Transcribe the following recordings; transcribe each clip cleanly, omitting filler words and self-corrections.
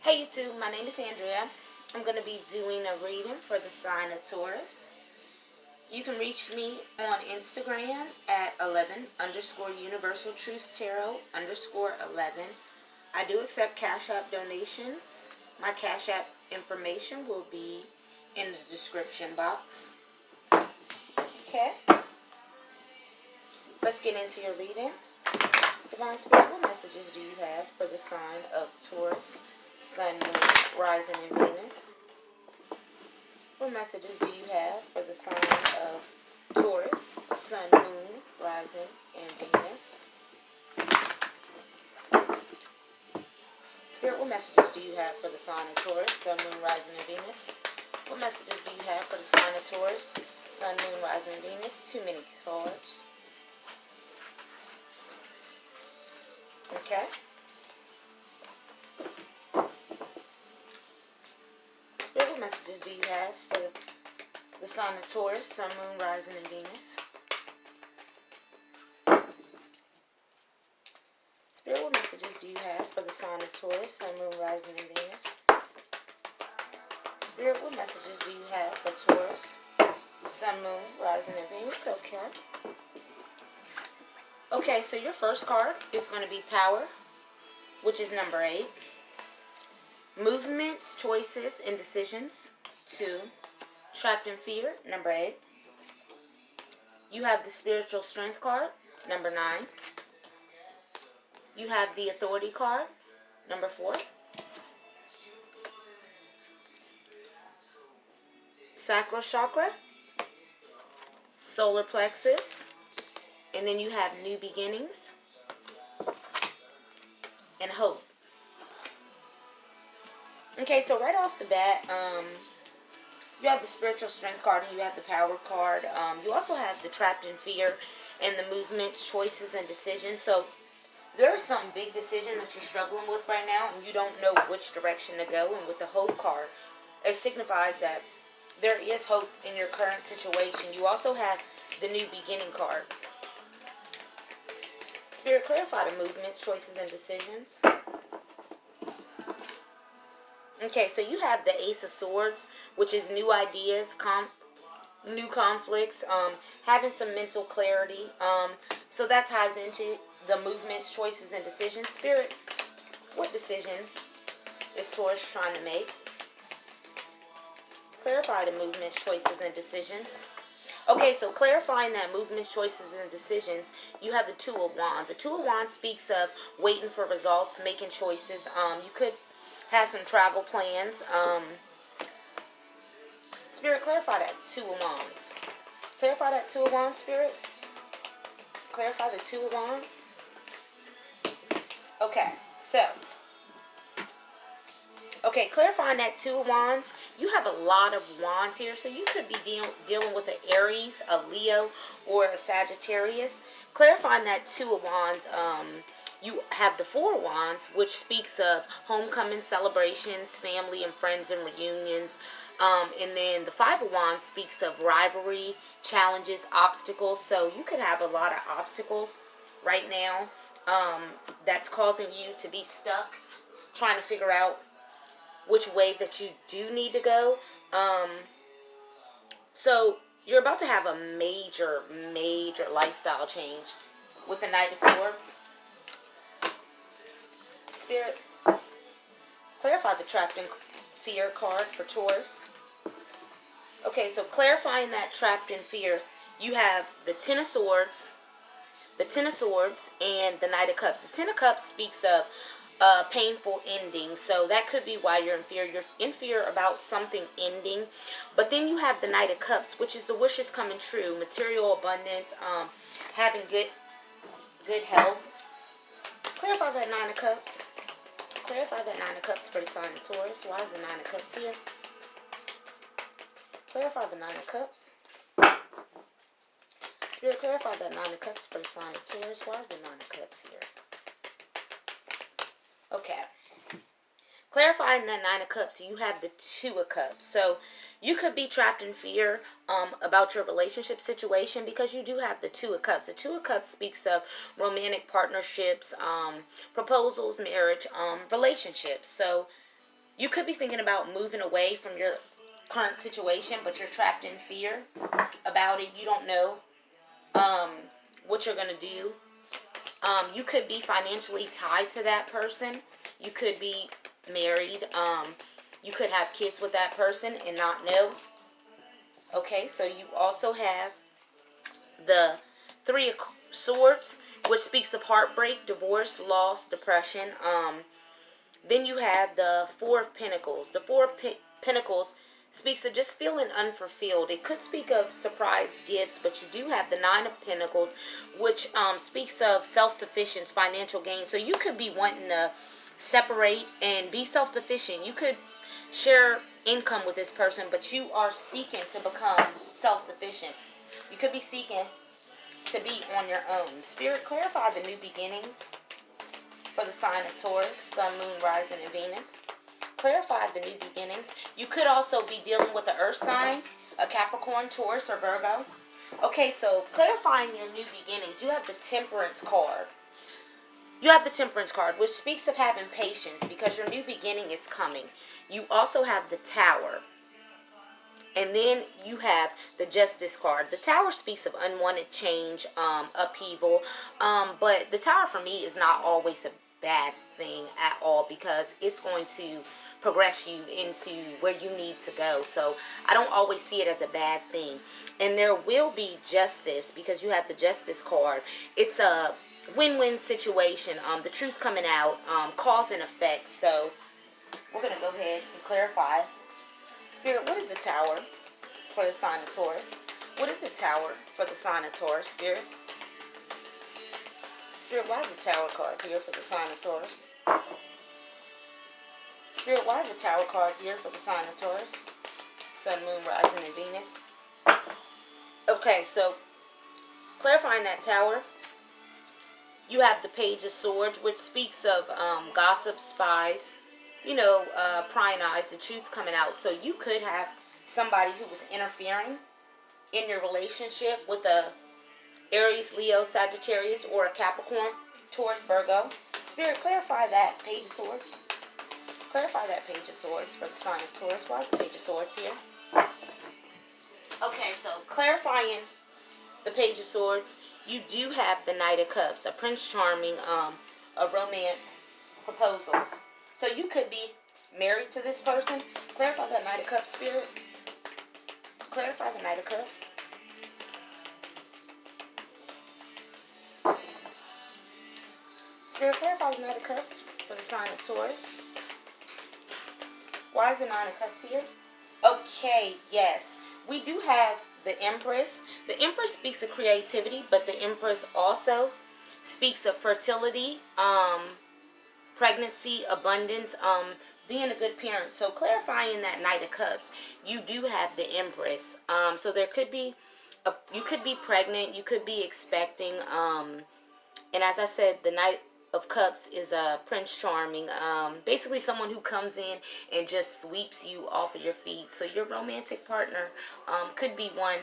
Hey YouTube, my name is Andrea. I'm going to be doing a reading for the sign of Taurus. You can reach me on Instagram at 11_Universal Truths Tarot _11. I do accept Cash App donations. My Cash App information will be in the description box. Okay, let's get into your reading. Divine Spirit, what messages do you have for the sign of Taurus, Sun, Moon, Rising, and Venus? What messages do you have for the sign of Taurus, Sun, Moon, Rising, and Venus? Spirit, what messages do you have for the sign of Taurus, Sun, Moon, Rising, and Venus? What messages do you have for the sign of Taurus, Sun, Moon, Rising, and Venus? Too many cards. Okay. Spirit, what messages do you have for the sign of Taurus, Sun, Moon, Rising, and Venus? Spirit, what messages do you have for the sign of Taurus, Sun, Moon, Rising, and Venus? Spirit, what messages do you have for Taurus, Sun, Moon, Rising, and Venus? Okay. Okay, so your first card is going to be Power, which is number 8. Movements, choices, and decisions, 2. Trapped in Fear, number 8. You have the Spiritual Strength card, number 9. You have the Authority card, number 4. Sacral Chakra, Solar Plexus, and then you have New Beginnings and Hope. Okay, so right off the bat, you have the Spiritual Strength card and you have the Power card. You also have the Trapped in Fear and the Movements, Choices, and Decisions. So there is some big decision that you're struggling with right now and you don't know which direction to go. And with the Hope card, it signifies that there is hope in your current situation. You also have the New Beginning card. Spirit, clarify the movements, choices, and decisions. Okay, so you have the Ace of Swords, which is new ideas, new conflicts, having some mental clarity. So that ties into the movements, choices, and decisions. Spirit, what decision is Taurus trying to make? Clarify the movements, choices, and decisions. Okay, so clarifying that movements, choices, and decisions, you have the Two of Wands. The Two of Wands speaks of waiting for results, making choices. You could have some travel plans. Spirit, clarify that Two of Wands. Clarify that Two of Wands, Spirit. Clarify the Two of Wands. Okay, so. Okay, clarifying that Two of Wands, you have a lot of wands here, so you could be dealing with an Aries, a Leo, or a Sagittarius. Clarifying that Two of Wands, you have the Four of Wands, which speaks of homecoming celebrations, family and friends and reunions. And then the Five of Wands speaks of rivalry, challenges, obstacles. So you could have a lot of obstacles right now that's causing you to be stuck, trying to figure out which way that you do need to go. So you're about to have a major lifestyle change with the Knight of Swords. Spirit, clarify the Trapped in Fear card for Taurus. Okay, so clarifying that Trapped in Fear, you have the Ten of Swords, and the Knight of Cups. The Ten of Cups speaks of painful ending, so that could be why you're in fear. You're in fear about something ending. But then you have the Knight of Cups, which is the wishes coming true, material abundance, having good health. Clarify that Nine of Cups. Clarify that Nine of Cups for the sign of Taurus. Why is the Nine of Cups here? Clarify the Nine of Cups. Spirit, clarify that Nine of Cups for the sign of Taurus. Why is the Nine of Cups here? Okay. Clarifying that Nine of Cups, you have the Two of Cups. So you could be trapped in fear about your relationship situation because you do have the Two of Cups. The Two of Cups speaks of romantic partnerships, proposals, marriage, relationships. So You could be thinking about moving away from your current situation, but you're trapped in fear about it. You don't know what you're going to do. You could be financially tied to that person. You could be married. You could have kids with that person and not know. Okay, so you also have the Three of Swords, which speaks of heartbreak, divorce, loss, depression. Then you have the Four of Pentacles. The Four of Pentacles speaks of just feeling unfulfilled. It could speak of surprise gifts, but you do have the Nine of Pentacles, which speaks of self-sufficiency, financial gain. So you could be wanting to separate and be self-sufficient. You could share income with this person, but you are seeking to become self-sufficient. You could be seeking to be on your own. Spirit, clarify the new beginnings for the sign of Taurus, Sun, Moon, Rising, and Venus. Clarify the new beginnings. You could also be dealing with the earth sign, a Capricorn, Taurus, or Virgo. Okay, so clarifying your new beginnings. You have the Temperance card. You have the Temperance card, which speaks of having patience because your new beginning is coming. You also have the Tower. And then you have the Justice card. The Tower speaks of unwanted change, upheaval. But the Tower for me is not always a bad thing at all, because it's going to progress you into where you need to go. So I don't always see it as a bad thing. And there will be justice because you have the Justice card. It's a win-win situation. The truth coming out, cause and effect. So we're going to go ahead and clarify. Spirit, what is the Tower for the sign of Taurus? What is the Tower for the sign of Taurus, Spirit? Spirit, why is the Tower card here for the sign of Taurus? Spirit, why is the Tower card here for the sign of Taurus? Sun, Moon, Rising, and Venus. Okay, so clarifying that Tower, you have the Page of Swords, which speaks of gossip, spies, prying eyes, the truth coming out. So you could have somebody who was interfering in your relationship with a Aries, Leo, Sagittarius, or a Capricorn, Taurus, Virgo. Spirit, clarify that Page of Swords. Clarify that Page of Swords for the sign of Taurus. Why is the Page of Swords here? Okay, so clarifying the Page of Swords, you do have the Knight of Cups, a Prince Charming, a romance, proposals. So you could be married to this person. Clarify that Knight of Cups, Spirit. Clarify the Knight of Cups. Spirit, clarify the Knight of Cups for the sign of Taurus. Why is the Nine of Cups here? Okay, yes. We do have the Empress. The Empress speaks of creativity, but the Empress also speaks of fertility, pregnancy, abundance, being a good parent. So clarifying that Knight of Cups, you do have the Empress. So there could be, you could be pregnant, you could be expecting, and as I said, the Knight of Cups is a Prince Charming, basically someone who comes in and just sweeps you off of your feet. So your romantic partner could be one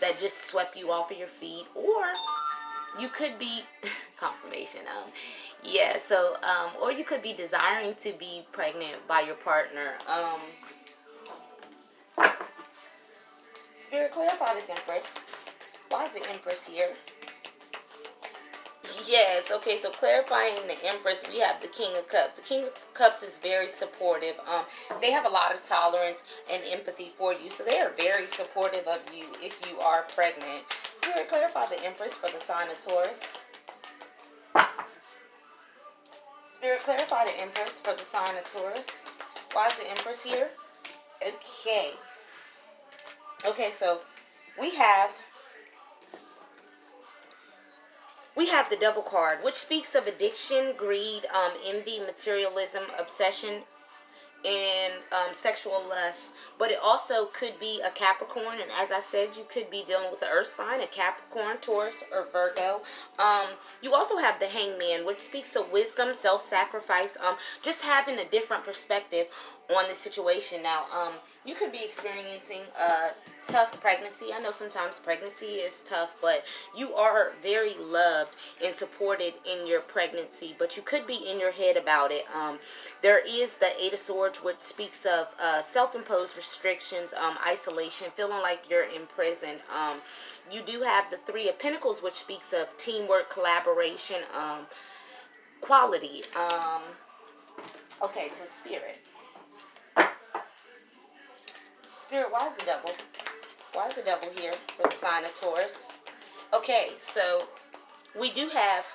that just swept you off of your feet, or you could be confirmation. Yeah, so or you could be desiring to be pregnant by your partner. Spirit, clarify this Empress. Why is the Empress here? Yes, okay, so clarifying the Empress, we have the King of Cups. The King of Cups is very supportive. They have a lot of tolerance and empathy for you, so they are very supportive of you if you are pregnant. Spirit, clarify the Empress for the sign of Taurus. Spirit, clarify the Empress for the sign of Taurus. Why is the Empress here? Okay. Okay, so we have the Devil card, which speaks of addiction, greed, envy, materialism, obsession, and sexual lust. But it also could be a Capricorn, and as I said, you could be dealing with the earth sign, a Capricorn, Taurus, or Virgo. You also have the Hangman, which speaks of wisdom, self-sacrifice, just having a different perspective on the situation. Now, You could be experiencing a tough pregnancy. I know sometimes pregnancy is tough, but you are very loved and supported in your pregnancy, but you could be in your head about it. There is the Eight of Swords, which speaks of self-imposed restrictions, isolation, feeling like you're imprisoned. You do have the Three of Pentacles, which speaks of teamwork, collaboration, quality. Okay, so Spirit. Spirit, why is the devil? Why is the devil here for the sign of Taurus? Okay, so we do have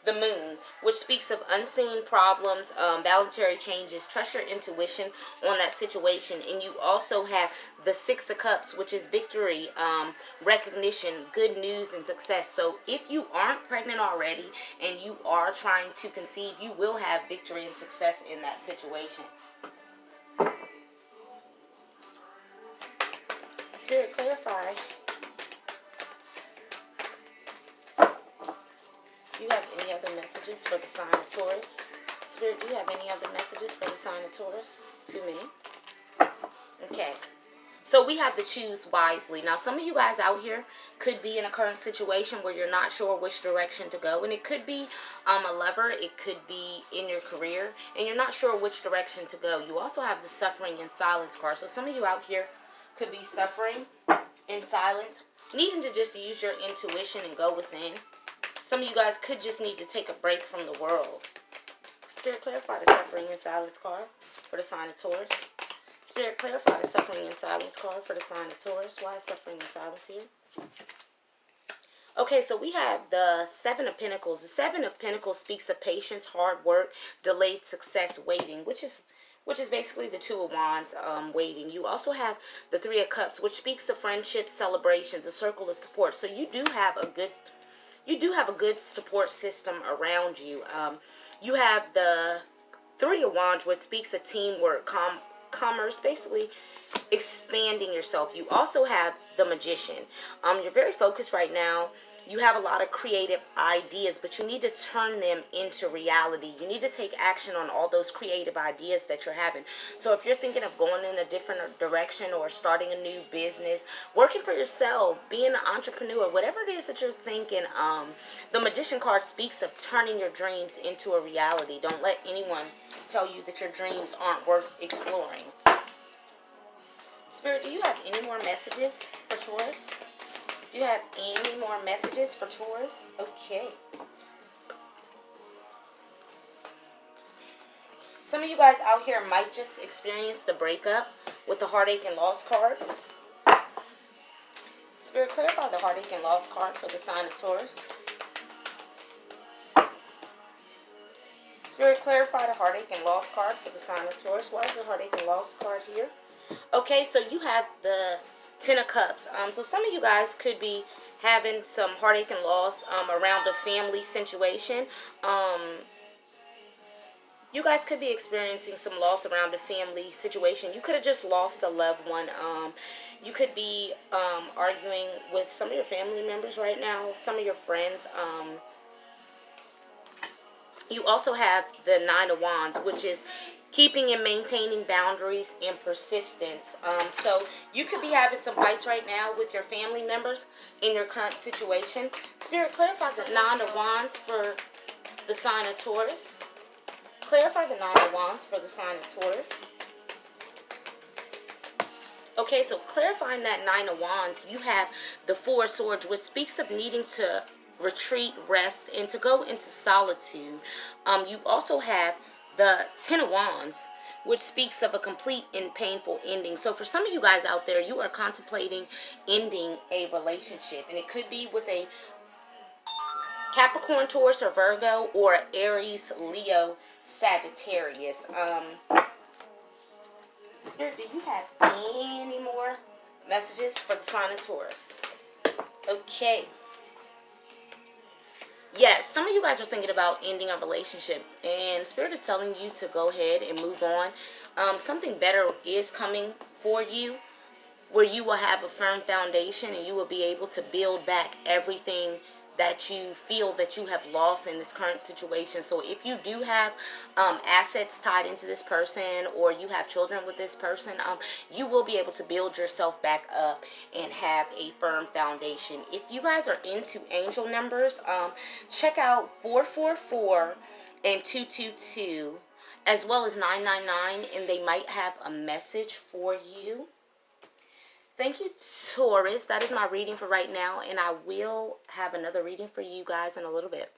the moon, which speaks of unseen problems, voluntary changes. Trust your intuition on that situation. And you also have the Six of Cups, which is victory, recognition, good news, and success. So if you aren't pregnant already and you are trying to conceive, you will have victory and success in that situation. Spirit, clarify. Do you have any other messages for the sign of Taurus? Spirit, do you have any other messages for the sign of Taurus? Too many. Okay. So we have to choose wisely. Now, some of you guys out here could be in a current situation where you're not sure which direction to go. And it could be a lover. It could be in your career. And you're not sure which direction to go. You also have the suffering in silence card. So some of you out here could be suffering in silence, needing to just use your intuition and go within. Some of you guys could just need to take a break from the world. Spirit, clarify the suffering in silence card for the sign of Taurus. Spirit, clarify the suffering in silence card for the sign of Taurus. Why is suffering in silence here? Okay, so we have the Seven of Pentacles. The Seven of Pentacles speaks of patience, hard work, delayed success, waiting, which is basically the Two of Wands, waiting. You also have the Three of Cups, which speaks of friendship, celebrations, a circle of support. So you do have a good support system around you. You have the Three of Wands, which speaks of teamwork, commerce, basically expanding yourself. You also have the Magician. You're very focused right now. You have a lot of creative ideas, but you need to turn them into reality. You need to take action on all those creative ideas that you're having. So if you're thinking of going in a different direction or starting a new business, working for yourself, being an entrepreneur, whatever it is that you're thinking, the Magician card speaks of turning your dreams into a reality. Don't let anyone tell you that your dreams aren't worth exploring. Spirit, do you have any more messages for Taurus? Do you have any more messages for Taurus? Okay. Some of you guys out here might just experience the breakup with the heartache and loss card. Spirit, clarify the heartache and loss card for the sign of Taurus. Spirit, clarify the heartache and loss card for the sign of Taurus. Why is the heartache and loss card here? Okay, so you have the Ten of Cups. So some of you guys could be having some heartache and loss around a family situation. You guys could be experiencing some loss around a family situation. You could have just lost a loved one. You could be arguing with some of your family members right now, some of your friends. You also have the Nine of Wands, which is keeping and maintaining boundaries and persistence. So you could be having some fights right now with your family members in your current situation. Spirit, clarify the Nine of Wands for the sign of Taurus. Clarify the Nine of Wands for the sign of Taurus. Okay, so clarifying that Nine of Wands, you have the Four of Swords, which speaks of needing to retreat, rest, and to go into solitude. You also have the Ten of Wands, which speaks of a complete and painful ending. So for some of you guys out there, you are contemplating ending a relationship, and it could be with a Capricorn, Taurus, or Virgo, or Aries, Leo, Sagittarius. Spirit, do you have any more messages for the sign of Taurus? Okay. Yes, some of you guys are thinking about ending a relationship, and Spirit is telling you to go ahead and move on. Something better is coming for you, where you will have a firm foundation and you will be able to build back everything that you feel that you have lost in this current situation. So if you do have assets tied into this person, or you have children with this person, you will be able to build yourself back up and have a firm foundation. If you guys are into angel numbers, check out 444 and 222, as well as 999, and they might have a message for you. Thank you, Taurus. That is my reading for right now, and I will have another reading for you guys in a little bit.